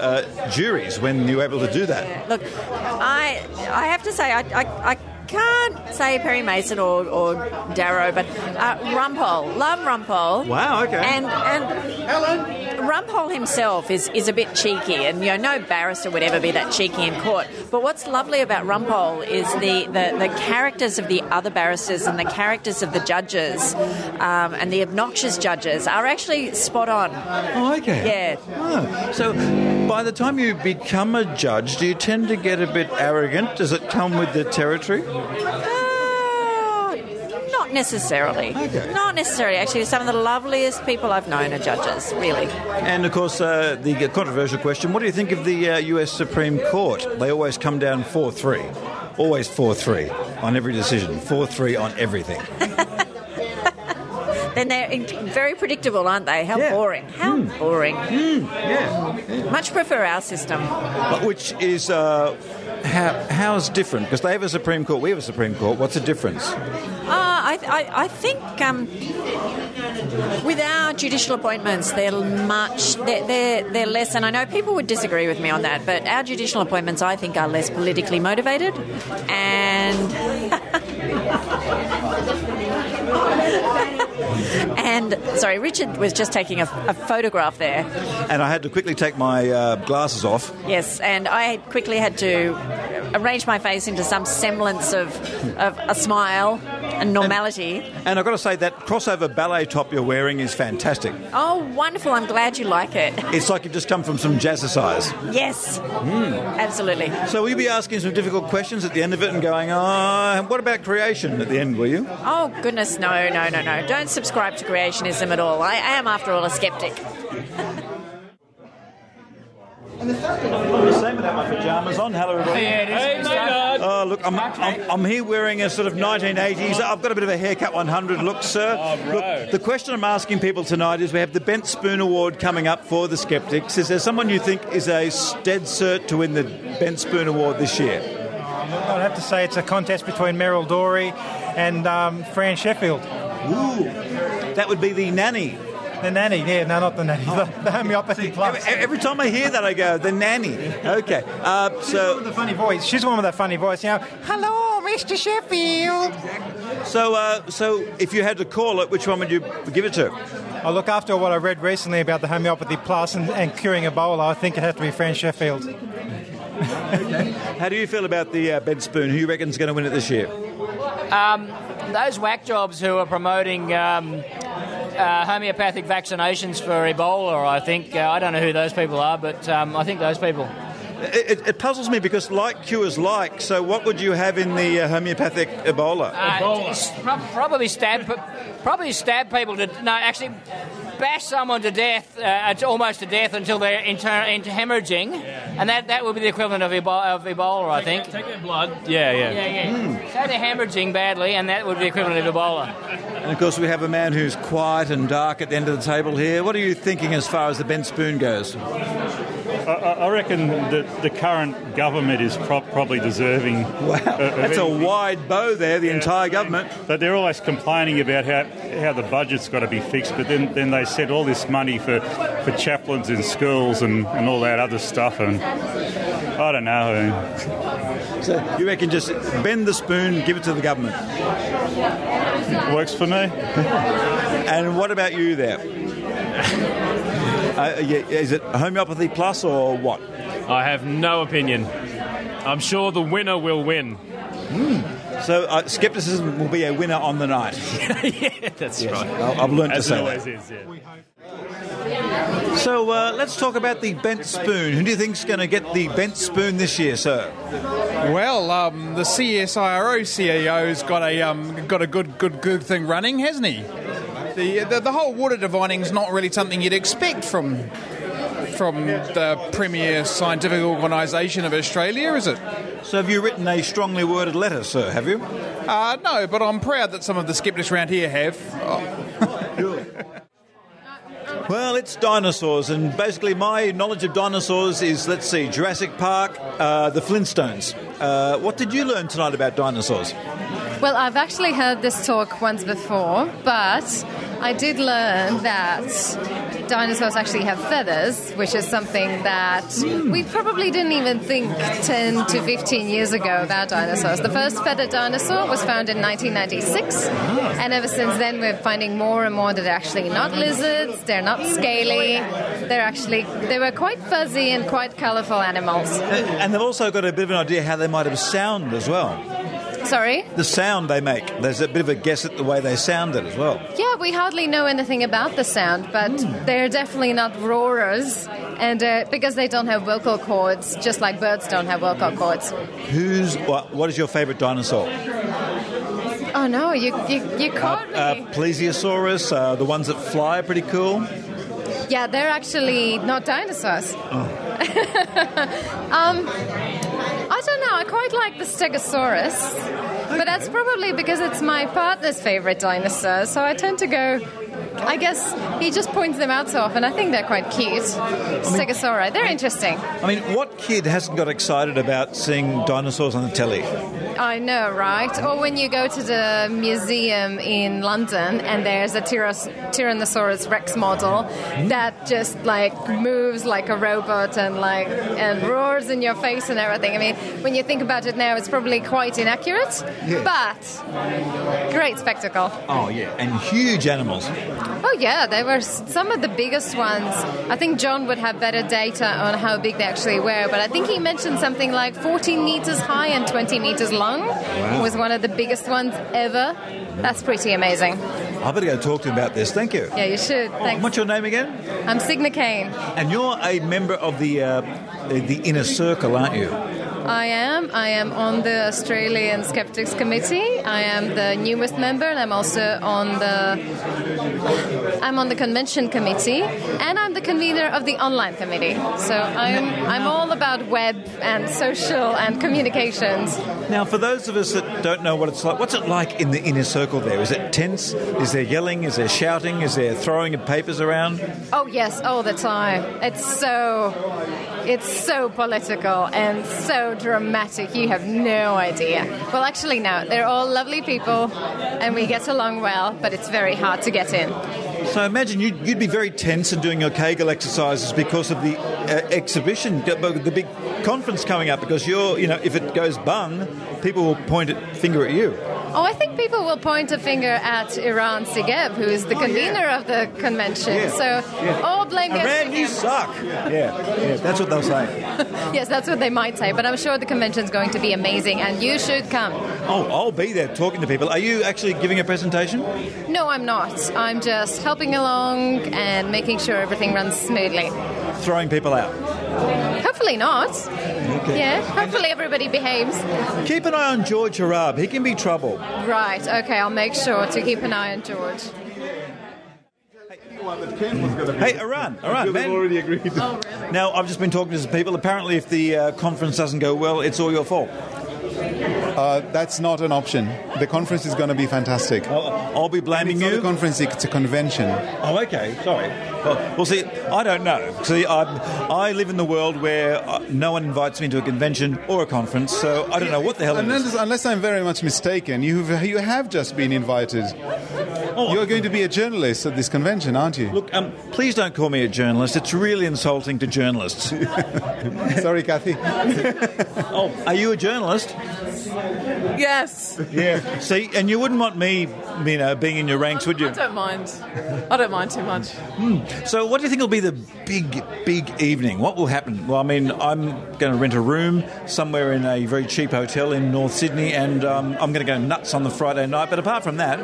juries when you were able to do that. Yeah. Look, I have to say, I can't say Perry Mason or Darrow, but Rumpole. Love Rumpole. Wow, okay. And Helen. Rumpole himself is a bit cheeky, and no barrister would ever be that cheeky in court. But what's lovely about Rumpole is the characters of the other barristers and the characters of the judges and the obnoxious judges are actually spot on. Oh, okay. Yeah. Oh. So by the time you become a judge, do you tend to get a bit arrogant? Does it come with the territory? Not necessarily. Okay. Not necessarily. Actually, some of the loveliest people I've known are judges, really. And, of course, the controversial question, what do you think of the US Supreme Court? They always come down 4-3. Always 4-3 on every decision. 4-3 on everything. Then they're very predictable, aren't they? How boring. How boring. Yeah. Much prefer our system. Which is... How's different? Because they have a Supreme Court, we have a Supreme Court. What's the difference? I think with our judicial appointments, they're less, and I know people would disagree with me on that, but our judicial appointments, I think, are less politically motivated, and sorry, Richard was just taking a photograph there. And I had to quickly take my glasses off. Yes, and I quickly had to arrange my face into some semblance of a smile and normality. And I've got to say, that crossover ballet top you're wearing is fantastic. Oh, wonderful. I'm glad you like it. It's like you've just come from some jazzercise. Yes, absolutely. So will you be asking some difficult questions at the end of it and going, what about creation at the end, will you? Oh, goodness, no. Don't subscribe to creationism at all. I am, after all, a skeptic. I'm the same without my pyjamas on. Hello, everybody. Hey, Maynard. Oh, look, I'm here wearing a sort of 1980s. I've got a bit of a haircut 100 look, sir. Oh, bro. Look, the question I'm asking people tonight is, we have the Bent Spoon Award coming up for the Skeptics. Is there someone you think is a dead cert to win the Bent Spoon Award this year? I'd have to say it's a contest between Meryl Dorey and Fran Sheffield. Ooh, that would be the nanny. The nanny, yeah, no, not the nanny. The homeopathy plus. Every time I hear that, I go, the nanny. Okay, She's the one with the funny voice. She's the one with that funny voice. Hello, Mr. Sheffield. So if you had to call it, which one would you give it to? Oh, look, after what I read recently about the homeopathy plus and curing Ebola, I think it'd have to be Fran Sheffield. Okay. How do you feel about the Bent Spoon? Who you reckon is going to win it this year? Those whack jobs who are promoting homeopathic vaccinations for Ebola, I think. I don't know who those people are, but I think those people. It puzzles me because like cures like, so what would you have in the homeopathic Ebola? Probably stab people to... No, actually, bash someone to death, almost to death, until they're into hemorrhaging, and that would be the equivalent of Ebola, I think. Take their blood. Yeah. So they're hemorrhaging badly, and that would be the equivalent of Ebola. And of course we have a man who's quiet and dark at the end of the table here. What are you thinking as far as the bent spoon goes? I reckon that the current government is probably deserving. Wow, that's a wide bow there, the entire government. But they're always complaining about how the budget's got to be fixed, but then they set all this money for chaplains in schools and all that other stuff, and I don't know. So you reckon just bend the spoon, give it to the government? Works for me. And what about you there? Is it homeopathy plus or what? I have no opinion. I'm sure the winner will win. So scepticism will be a winner on the night. Yeah, that's right. I've learned to say always that. Is, yeah. So let's talk about the bent spoon. Who do you think's going to get the bent spoon this year, sir? Well, the CSIRO CEO's got a good thing running, hasn't he? The whole water divining's not really something you'd expect from the premier scientific organisation of Australia, is it? So have you written a strongly worded letter, sir, have you? No, but I'm proud that some of the skeptics around here have. Well, it's dinosaurs, and basically my knowledge of dinosaurs is, let's see, Jurassic Park, the Flintstones. What did you learn tonight about dinosaurs? Well, I've actually heard this talk once before, but I did learn that dinosaurs actually have feathers, which is something that we probably didn't even think 10 to 15 years ago about dinosaurs. The first feathered dinosaur was found in 1996, and ever since then we're finding more and more that they're actually not lizards, they're not scaly, they were quite fuzzy and quite colourful animals. And they've also got a bit of an idea how they might have sounded as well. Sorry? The sound they make. There's a bit of a guess at the way they sounded as well. Yeah, we hardly know anything about the sound, but they're definitely not roarers, and because they don't have vocal cords, just like birds don't have vocal cords. What is your favourite dinosaur? Oh no, you caught me. Plesiosaurus, the ones that fly are pretty cool. Yeah, they're actually not dinosaurs. Oh. I don't know, I quite like the Stegosaurus, but that's probably because it's my partner's favourite dinosaur, so I tend to go, I guess he just points them out so often. I think they're quite cute. Stegosauri, they're interesting. I mean, what kid hasn't got excited about seeing dinosaurs on the telly? I know, right? Or when you go to the museum in London and there's a Tyrannosaurus Rex model that just moves like a robot and roars in your face and everything. I mean, when you think about it now, it's probably quite inaccurate, but great spectacle. Oh yeah, and huge animals. Oh yeah, they were some of the biggest ones. I think John would have better data on how big they actually were, but I think he mentioned something like 14 meters high and 20 meters long. Wow. Was one of the biggest ones ever. That's pretty amazing. I better go talk to him about this. Thank you. Yeah, you should. Thanks. What's your name again? I'm Signa Kane. And you're a member of the inner circle, aren't you? I am on the Australian Skeptics Committee. I am the newest member, and I'm also on the convention committee, and I'm the convener of the online committee. So I'm all about web and social and communications. Now, for those of us that don't know what it's like, what's it like in the inner circle there? Is it tense? Is there yelling? Is there shouting? Is there throwing of papers around? Oh yes, all the time. It's so political and so dramatic. You have no idea. Well, actually, no. They're all lovely people, and we get along well, but it's very hard to get in. So I imagine you'd be very tense and doing your Kegel exercises because of the exhibition, the big conference coming up, because if it goes bung, people will point a finger at you. Oh, I think people will point a finger at Iran Sigeb, who is the convener of the convention. Yeah. So all blame goes to him. You suck. Yeah, that's what they'll say. Yes, that's what they might say, but I'm sure the convention's going to be amazing, and you should come. Oh, I'll be there talking to people. Are you actually giving a presentation? No, I'm not. I'm just helping along and making sure everything runs smoothly. Throwing people out? Hopefully not. Okay. Yeah, hopefully everybody behaves. Keep an eye on George Harab. He can be trouble. Right, okay, I'll make sure to keep an eye on George. one that Ken was going to be. Hey, Iran, man. They've already agreed. Oh, really? Now, I've just been talking to some people. Apparently, if the conference doesn't go well, it's all your fault. That's not an option. The conference is going to be fantastic. I'll be blaming you. It's not a conference, it's a convention. Oh, okay. Sorry. Well, see, I don't know. See, I live in the world where no one invites me to a convention or a conference, so I don't know what the hell it is. Unless I'm very much mistaken, you have just been invited. You're going to be a journalist at this convention, aren't you? Look, please don't call me a journalist. It's really insulting to journalists. Sorry, Kathy. Are you a journalist? Yes. Yeah. See, and you wouldn't want me, being in your ranks, would you? I don't mind. I don't mind too much. So what do you think will be the big evening? What will happen? Well, I mean, I'm going to rent a room somewhere in a very cheap hotel in North Sydney, and I'm going to go nuts on the Friday night. But apart from that...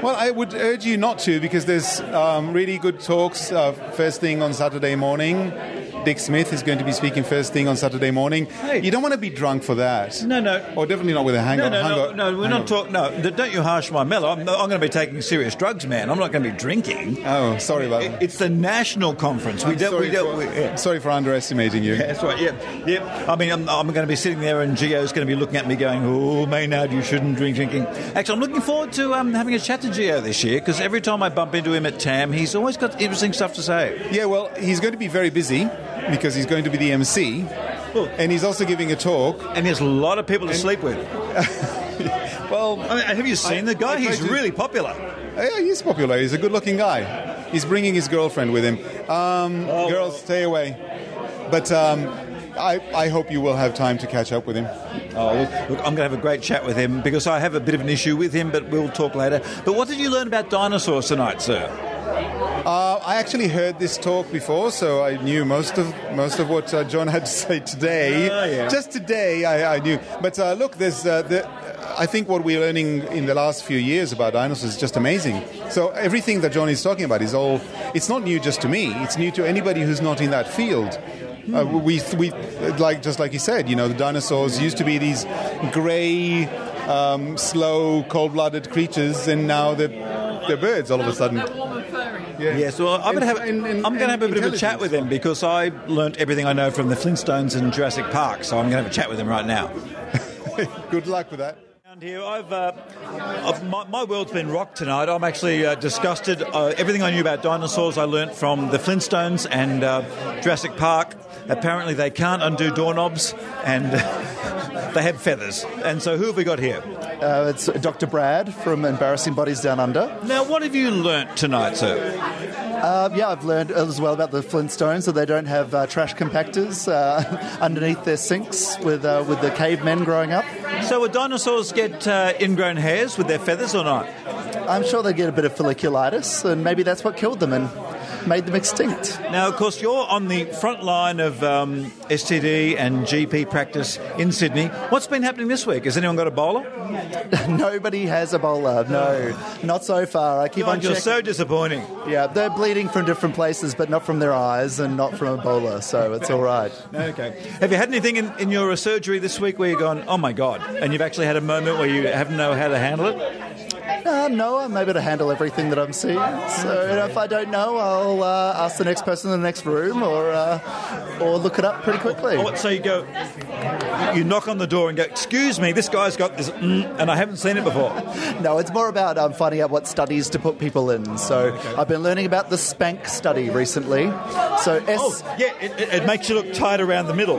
Well, I would urge you not to, because there's really good talks first thing on Saturday morning. Dick Smith is going to be speaking first thing on Saturday morning. Hey. You don't want to be drunk for that. No. Or definitely not with a hangover. No, we're not talking... No, don't you harsh my mellow. I'm going to be taking serious drugs, man. I'm not going to be drinking. Oh, sorry about that. It's the national conference. Sorry for underestimating you. Yeah, that's right, yeah. I mean, I'm going to be sitting there and Gio's going to be looking at me going, oh, Maynard, you shouldn't drink drinking. Actually, I'm looking forward to having a chat to Gio this year, because every time I bump into him at TAM, he's always got interesting stuff to say. Yeah, well, he's going to be very busy, because he's going to be the MC, and he's also giving a talk. And there's a lot of people to sleep with. Well, I mean, have you seen the guy? He's really popular. Yeah, he's popular. He's a good-looking guy. He's bringing his girlfriend with him. Girls, stay away. But I hope you will have time to catch up with him. Look, I'm going to have a great chat with him, because I have a bit of an issue with him, but we'll talk later. But what did you learn about dinosaurs tonight, sir? I actually heard this talk before, so I knew most of what John had to say today. Yeah. Just today, I knew. But look, there's I think what we're learning in the last few years about dinosaurs is just amazing. So everything that John is talking about it's not new just to me. It's new to anybody who's not in that field. We just like he said, the dinosaurs used to be these grey, slow, cold-blooded creatures, and now they're birds all of a sudden. Yes, well, I'm going to have a bit of a chat with him, because I learnt everything I know from the Flintstones and Jurassic Park, so I'm going to have a chat with him right now. Good luck with that. Here, my world's been rocked tonight. I'm actually disgusted. Everything I knew about dinosaurs I learnt from the Flintstones and Jurassic Park. Apparently they can't undo doorknobs, and they have feathers. And so who have we got here? It's Dr. Brad from Embarrassing Bodies Down Under. Now, what have you learnt tonight, sir? I've learned as well about the Flintstones, that they don't have trash compactors underneath their sinks with the cavemen growing up. So would dinosaurs get ingrown hairs with their feathers or not? I'm sure they get a bit of folliculitis, and maybe that's what killed them and made them extinct. Now, of course, you're on the front line of STD and GP practice in Sydney. What's been happening this week? Has anyone got Ebola? Nobody has Ebola, no. Not so far. I keep on checking. You're so disappointing. Yeah, they're bleeding from different places, but not from their eyes and not from Ebola, so it's all right. Okay. Have you had anything in your surgery this week where you've gone, oh my God, and you've actually had a moment where you haven't know how to handle it? No, I'm able to handle everything that I'm seeing. So if I don't know, I'll ask the next person in the next room, or look it up pretty quickly. So you knock on the door and go, excuse me, this guy's got this, and I haven't seen it before. No, it's more about finding out what studies to put people in. So I've been learning about the SPANK study recently. So it makes you look tight around the middle.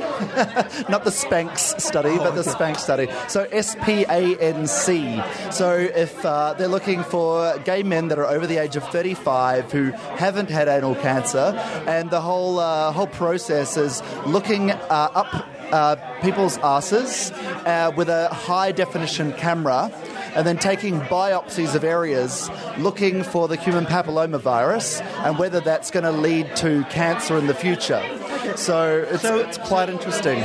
Not the SPANKS study, but the SPANK study. So SPANC. So if they're looking for gay men that are over the age of 35 who haven't had anal cancer, and the whole process is looking up people's asses with a high-definition camera, and then taking biopsies of areas looking for the human papillomavirus and whether that's going to lead to cancer in the future. So it's quite interesting.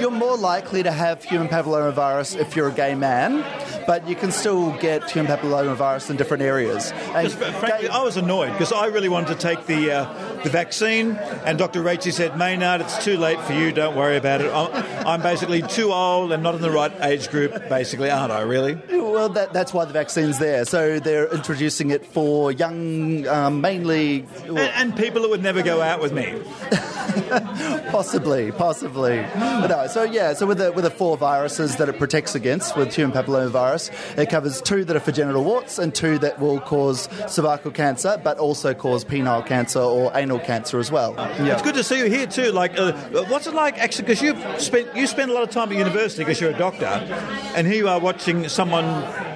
You're more likely to have human papillomavirus if you're a gay man, but you can still get human papillomavirus in different areas. And frankly, I was annoyed because I really wanted to take the vaccine, and Dr. Racey said, Maynard, it's too late for you, don't worry about it. I'm basically too old and not in the right age group, basically, aren't I, really? Well, that's why the vaccine's there. So they're introducing it for young, mainly... And people that would never go out with me. Possibly. But no, so with the 4 viruses that it protects against with human papillomavirus, it covers 2 that are for genital warts and 2 that will cause cervical cancer, but also cause penile cancer or anal cancer as well. It's good to see you here too. Like, what's it like actually? Because you spend a lot of time at university because you're a doctor, and here you are watching someone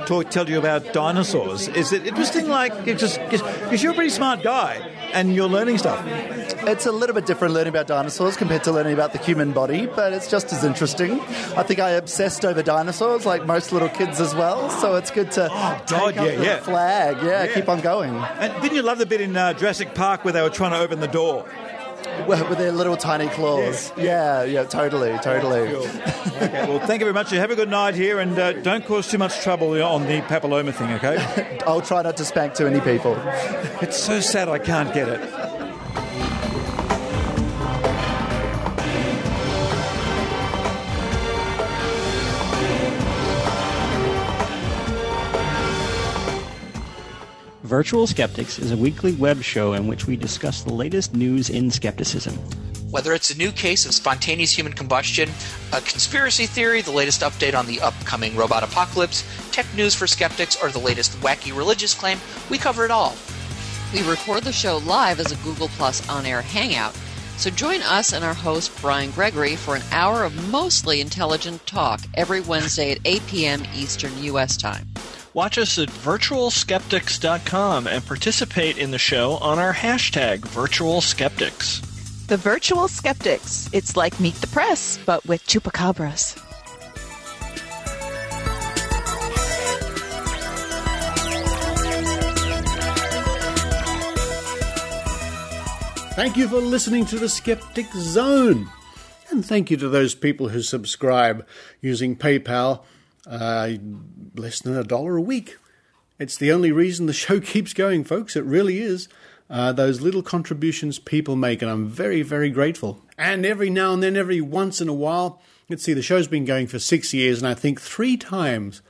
tell you about dinosaurs. Is it interesting? Like, because you're a pretty smart guy and you're learning stuff. It's a little bit different learning about dinosaurs compared to learning about the human body, but it's just as interesting. I think I obsessed over dinosaurs like most little kids as well, so it's good to take up the flag. Keep on going. And didn't you love the bit in Jurassic Park where they were trying to open the door? With their little tiny claws. Yeah, totally. Cool. Okay, well, thank you very much. You have a good night here, and don't cause too much trouble on the papilloma thing, okay? I'll try not to spank too many people. It's so sad I can't get it. Virtual Skeptics is a weekly web show in which we discuss the latest news in skepticism. Whether it's a new case of spontaneous human combustion, a conspiracy theory, the latest update on the upcoming robot apocalypse, tech news for skeptics, or the latest wacky religious claim, we cover it all. We record the show live as a Google Plus on-air hangout, so join us and our host, Brian Gregory, for an hour of mostly intelligent talk every Wednesday at 8 p.m. Eastern U.S. time. Watch us at virtualskeptics.com and participate in the show on our hashtag VirtualSkeptics. The Virtual Skeptics. It's like Meet the Press, but with chupacabras. Thank you for listening to the Skeptic Zone. And thank you to those people who subscribe using PayPal. Less than $1 a week. It's the only reason the show keeps going, folks. It really is. Those little contributions people make, and I'm very, very grateful. And every now and then, every once in a while, let's see, the show's been going for 6 years, and I think 3 times,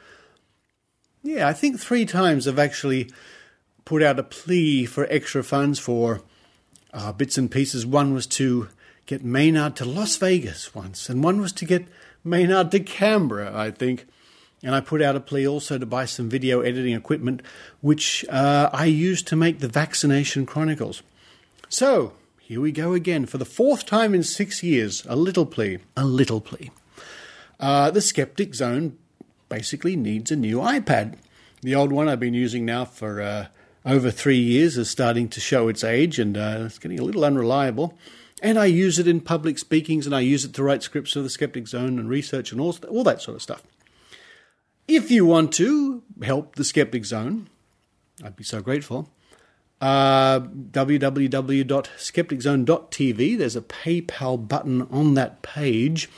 I've actually put out a plea for extra funds for bits and pieces. One was to get Maynard to Las Vegas once, and one was to get Maynard to Canberra, I think. And I put out a plea also to buy some video editing equipment, which I used to make the Vaccination Chronicles. So, here we go again. For the 4th time in 6 years, a little plea. The Skeptic Zone basically needs a new iPad. The old one I've been using now for over 3 years is starting to show its age, and it's getting a little unreliable. And I use it in public speakings, and I use it to write scripts for the Skeptic Zone and research and all that sort of stuff. If you want to help the Skeptic Zone, I'd be so grateful. www.skepticzone.tv. There's a PayPal button on that page,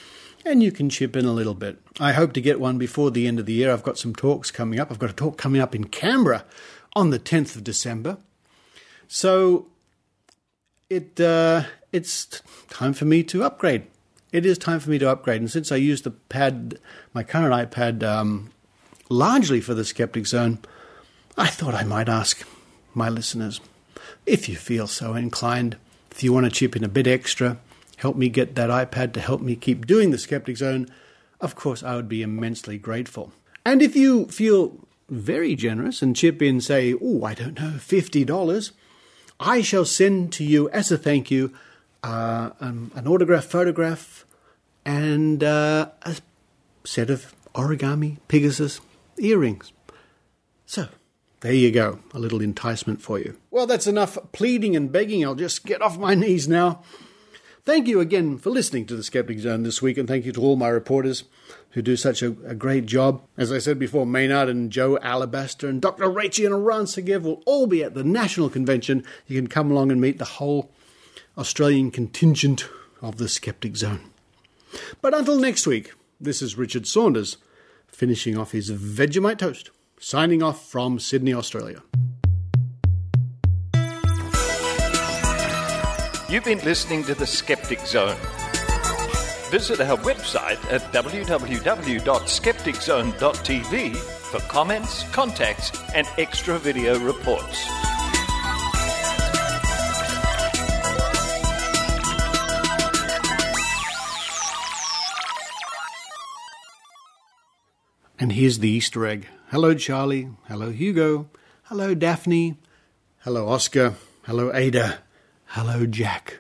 and you can chip in a little bit. I hope to get one before the end of the year. I've got some talks coming up. I've got a talk coming up in Canberra on the 10th of December. So it's time for me to upgrade. It is time for me to upgrade. And since I use my current iPad largely for the Skeptic Zone, I thought I might ask my listeners, if you feel so inclined, if you want to chip in a bit extra, help me get that iPad to help me keep doing the Skeptic Zone, of course I would be immensely grateful. And if you feel very generous and chip in, say, $50, I shall send to you as a thank you an autographed photograph and a set of origami Pegasus earrings. So, there you go, a little enticement for you. Well, that's enough pleading and begging. I'll just get off my knees now. Thank you again for listening to the Skeptic Zone this week, and thank you to all my reporters who do such a great job. As I said before, Maynard and Joe Alabaster and Dr. Racey and Aran Segev will all be at the National Convention. You can come along and meet the whole Australian contingent of the Skeptic Zone. But until next week, this is Richard Saunders finishing off his Vegemite toast. Signing off from Sydney, Australia. You've been listening to the Skeptic Zone. Visit our website at www.skepticzone.tv for comments, contacts, and extra video reports. And here's the Easter egg. Hello, Charlie. Hello, Hugo. Hello, Daphne. Hello, Oscar. Hello, Ada. Hello, Jack.